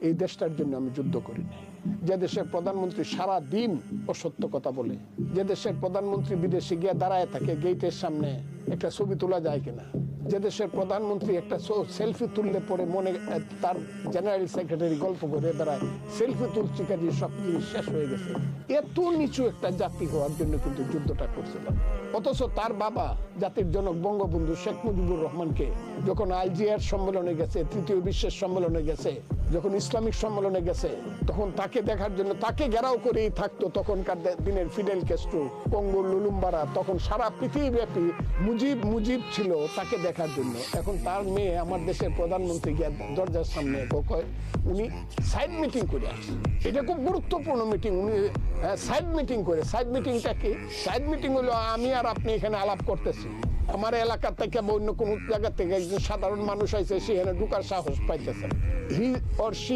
এই দেশটার জন্য আমি যুদ্ধ করি না। যে দেশের প্রধানমন্ত্রী সারা দিন অসত্য কথা বলে, যে দেশের প্রধানমন্ত্রী বিদেশে গিয়ে দাঁড়ায় থাকে গেটের সামনে একটা ছবি তোলা যায় কিনা, যে দেশের প্রধানমন্ত্রী একটা সেলফি তুললে পরে মনে তার জেনারেল সেক্রেটারি গল্প করে দাঁড়ায় সেলফি তুলছি কাজে সব জিনিস শেষ হয়ে গেছে, এত নিচু একটা জাতি হওয়ার জন্য কিন্তু যুদ্ধটা করছিলাম। অথচ তার বাবা জাতির জনক বঙ্গবন্ধু শেখ মুজিবুর রহমানকে যখন আলজিয়ার সম্মেলনে গেছে, তৃতীয় বিশ্বের সম্মেলনে গেছে, যখন ইসলামিক সম্মেলনে গেছে, তখন তাকে দেখার জন্য তাকে ঘেরাও করেই থাকতো তখনকার দিনের ফিডেল ক্যাস্ট্রো, কঙ্গো লুলুম্বারা, তখন সারা পৃথিবীব্যাপী মুজিব ছিল তাকে দেখার জন্য। এখন তার মেয়ে আমার দেশের প্রধানমন্ত্রী গিয়ে দরজার সামনে কয় উনি সাইড মিটিং করে আসছে। এটা খুব গুরুত্বপূর্ণ মিটিং, উনি সাইড মিটিং করে। সাইড মিটিংটা কি? সাইড মিটিং হলো আমি আর আপনি এখানে আলাপ করতেছি, আমার এলাকার থেকে অন্য কোন জায়গা থেকে একজন সাধারণ মানুষ আইছে, সেখানে ঢুকার সাহস পাইতেছে, হি অর শি